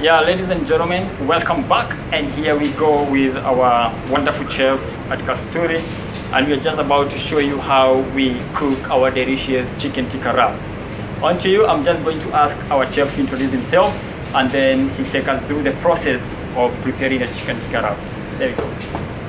Yeah, ladies and gentlemen, welcome back. And here we go with our wonderful chef at Kasturi. And we're just about to show you how we cook our delicious chicken tikka wrap. On to you, I'm just going to ask our chef to introduce himself and then he'll take us through the process of preparing a chicken tikka wrap. There we go.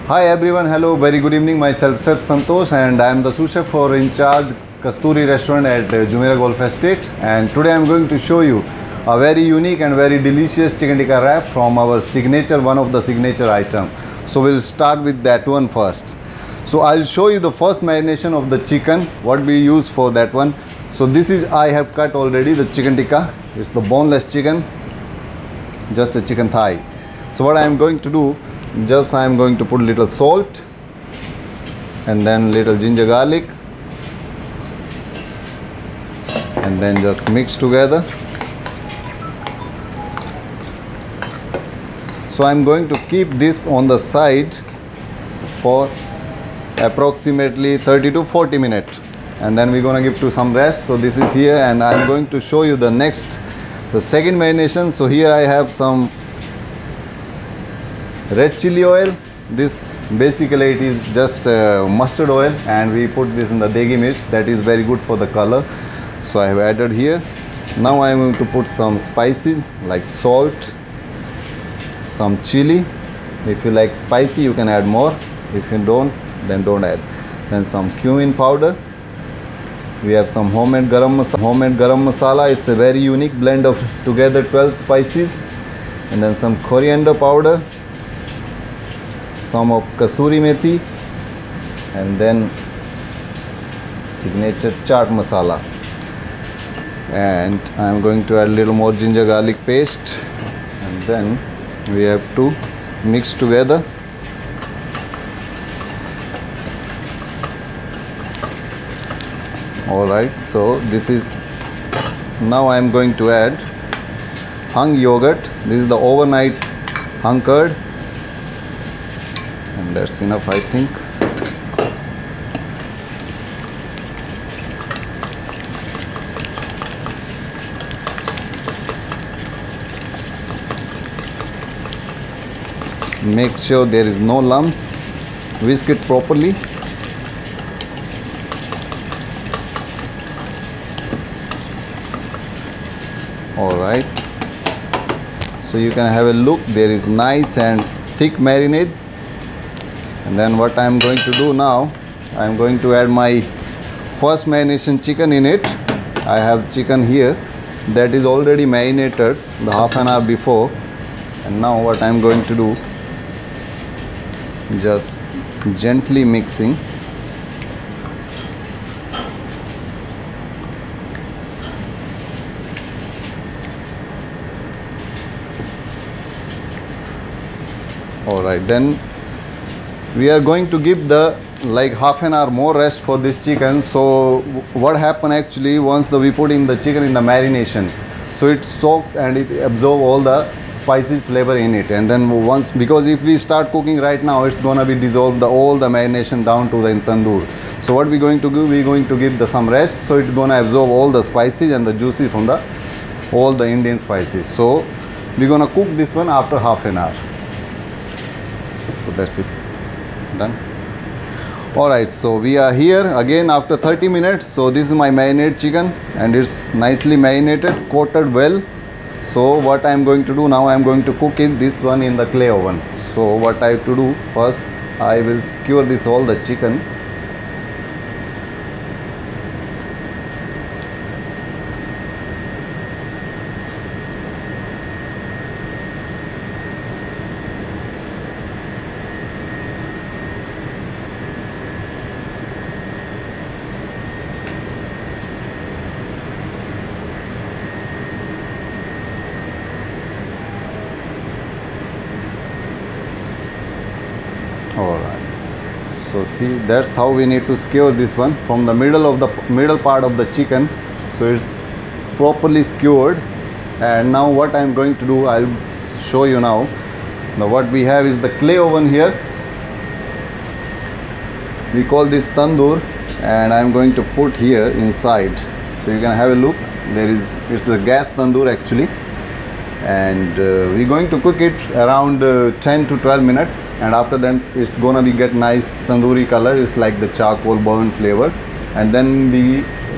Hi everyone, hello, very good evening. Myself Chef Santosh and I am the sous chef for in charge Kasturi restaurant at Jumeirah Golf Estate. And today I am going to show you a very unique and very delicious chicken tikka wrap from our signature, one of the signature item. So we'll start with that one first. So I'll show you the first marination of the chicken, what we use for that one. So this is, I have cut already the chicken tikka. It's the boneless chicken, just a chicken thigh. So what I am going to do, just I am going to put little salt and then little ginger garlic and then just mix together. So I am going to keep this on the side for approximately 30 to 40 minutes and then we're going to give to some rest. So this is here and I am going to show you the second marination. So here I have some red chili oil. This basically it is just mustard oil and we put this in the degi mirch, that is very good for the color. So I have added here. Now I am going to put some spices like salt, some chili. If you like spicy you can add more, if you don't then don't add. Then some cumin powder. We have some homemade garam masala. It's a very unique blend of together 12 spices. And then some coriander powder, some of kasuri methi, and then signature chaat masala. And I am going to add a little more ginger garlic paste and then we have to mix together. Alright, so this is, now I am going to add hung yogurt. This is the overnight hung curd and that's enough, I think. Make sure there is no lumps. Whisk it properly. Alright, so you can have a look, there is nice and thick marinade. And then what I am going to do now, I am going to add my first marination chicken in it. I have chicken here that is already marinated the half an hour before. And now what I am going to do, just gently mixing. Alright, then we are going to give the like half an hour more rest for this chicken. So what happened actually, once we put in the chicken in the marination, so it soaks and it absorbs all the spicy flavor in it. And then once, because if we start cooking right now, it's gonna be dissolved all the marination down to the tandoor. So what we're going to do, we're going to give some rest, so it's gonna absorb all the spices and the juices from all the Indian spices. So we're gonna cook this one after half an hour. So that's it, done. Alright, so we are here again after 30 minutes. So this is my marinated chicken and it's nicely marinated, coated well. So what I am going to do now, I am going to cook this one in the clay oven. So what I have to do, first I will skewer all the chicken. Alright, so see, that's how we need to skewer this one from the middle part of the chicken. So it's properly skewered. And now what I am going to do, I'll show you now. Now what we have is the clay oven here. We call this tandoor and I am going to put here inside. So you can have a look. It's the gas tandoor actually. and we're going to cook it around 10 to 12 minutes, and after that it's gonna be get nice tandoori color. It's like the charcoal burn flavor, and then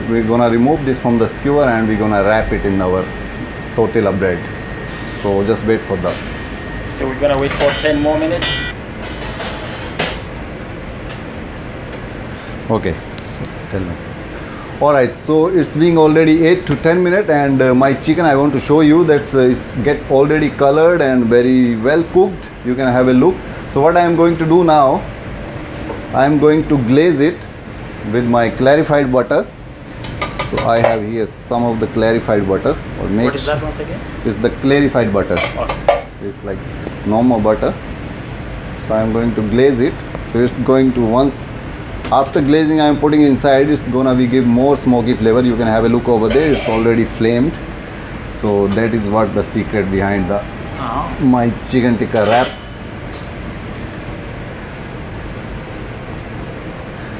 we're gonna remove this from the skewer and we're gonna wrap it in our tortilla bread. So just wait for that. So we're gonna wait for 10 more minutes. Okay, so tell me. All right, so it's being already 8 to 10 minutes, and my chicken, I want to show you that it's get already colored and very well cooked. You can have a look. So what I am going to do now, I am going to glaze it with my clarified butter. So I have here some of the clarified butter. Or What is that once again? It's the clarified butter. Okay. It's like normal butter. So I am going to glaze it. So it's going to, once after glazing I am putting inside, it's gonna be give more smoky flavor. You can have a look over there, it's already flamed. So that is what the secret behind the my chicken tikka wrap.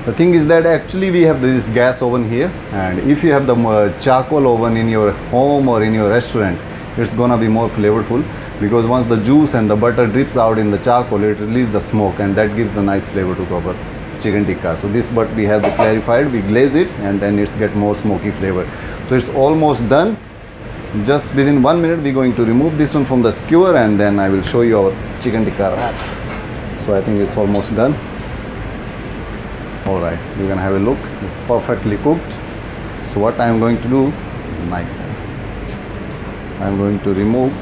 The thing is that actually we have this gas oven here, and if you have the charcoal oven in your home or in your restaurant, it's gonna be more flavorful, because once the juice and the butter drips out in the charcoal, it releases the smoke, and that gives the nice flavor to our chicken tikka. So this, but we have the clarified, we glaze it, and then it's get more smoky flavor. So it's almost done. Just within 1 minute we're going to remove this one from the skewer, and then I will show you our chicken tikka wrap. So I think it's almost done. All right, you can have a look. It's perfectly cooked. So what I am going to do, knife, I am going to remove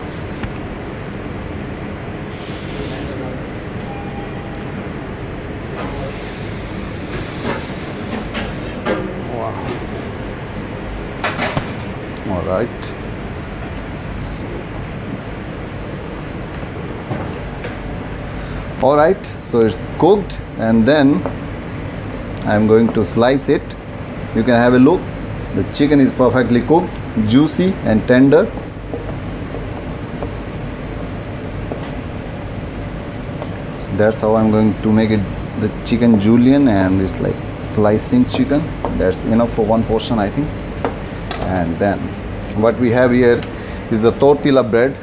right. All right, so it's cooked, and then I'm going to slice it. You can have a look. The chicken is perfectly cooked, juicy and tender. So that's how I'm going to make it, the chicken julienne, and it's like slicing chicken. That's enough for one portion, I think. And then what we have here is the tortilla bread.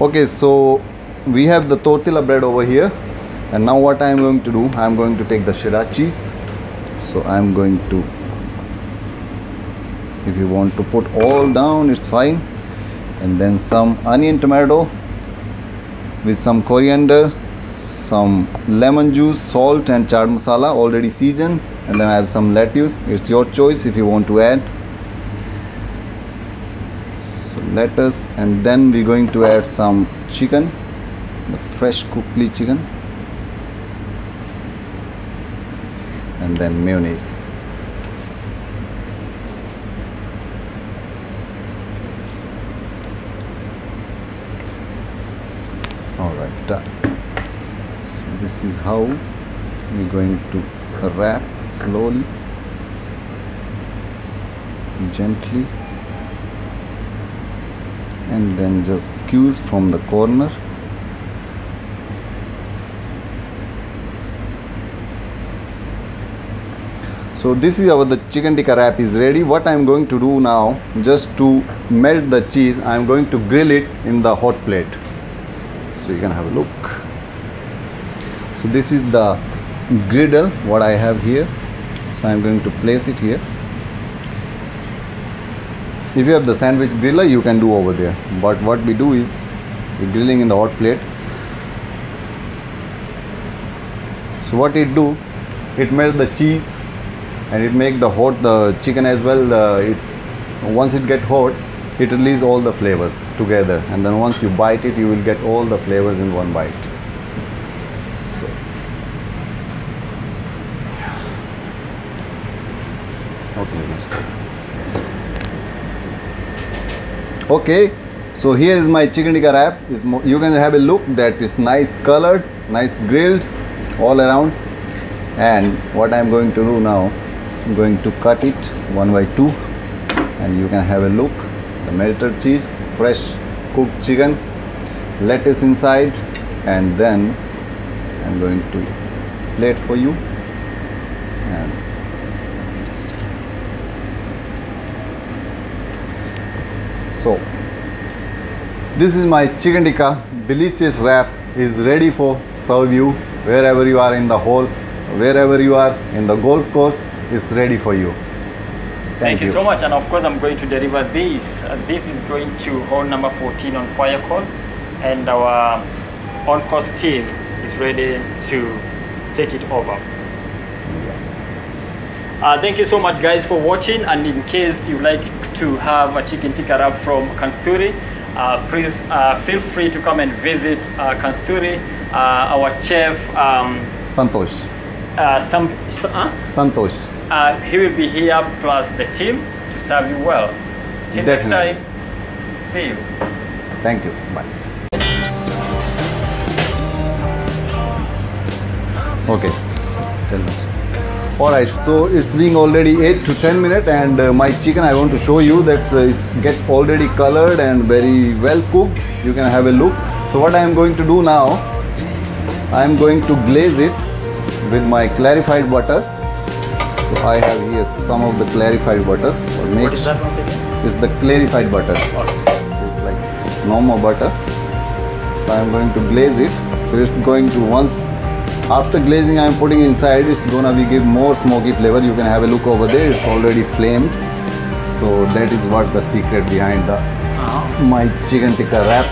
Okay, so we have the tortilla bread over here, and now what I am going to do, I am going to take the cheddar cheese. So I am going to, if you want to put all down, it's fine, and then some onion tomato with some coriander, some lemon juice, salt and chaat masala already seasoned, and then I have some lettuce. It's your choice if you want to add. So lettuce, and then we're going to add some chicken, the fresh cooked chicken, and then mayonnaise. All right, done. So this is how we're going to wrap slowly, gently, and then just squeeze from the corner. So this is the chicken tikka wrap is ready. What I'm going to do now, just to melt the cheese, I'm going to grill it in the hot plate. So you can have a look. So this is the griddle what I have here. So I'm going to place it here. If you have the sandwich griller, you can do over there, but what we do is we're grilling in the hot plate. So what it do, it melt the cheese and it make the hot the chicken as well. Once it get hot, it release all the flavors together, and then once you bite it, you will get all the flavors in one bite. So okay, let's go. Okay, so here is my chicken tikka wrap. You can have a look that is nice colored, nice grilled all around. And what I'm going to do now, I'm going to cut it 1 by 2, and you can have a look. The melted cheese, fresh cooked chicken, lettuce inside, and then I'm going to plate for you. And just So this is my chicken tikka. Delicious wrap is ready for serve you wherever you are in the hall, wherever you are in the golf course. It's ready for you. Thank you so much, and of course I'm going to deliver this. This is going to hole number 14 on fire course, and our on-course team is ready to take it over. Yes. Thank you so much guys for watching, and in case you like to have a chicken tikka wrap from Kasturi, please feel free to come and visit Kasturi. Our chef Santosh. Santosh. He will be here plus the team to serve you well. Till next time, see you. Thank you. Bye. Okay. 10 minutes. Alright, so it's being already 8 to 10 minutes, and my chicken I want to show you that is get already colored and very well cooked. You can have a look. So what I am going to do now, I am going to glaze it with my clarified butter. So I have here some of the clarified butter. What is that once again? It's the clarified butter. Okay. It's like normal butter. So I am going to glaze it. So it's going to, once after glazing I am putting inside, it's gonna be give more smoky flavor. You can have a look over there. It's already flamed. So that is what the secret behind the my chicken tikka wrap.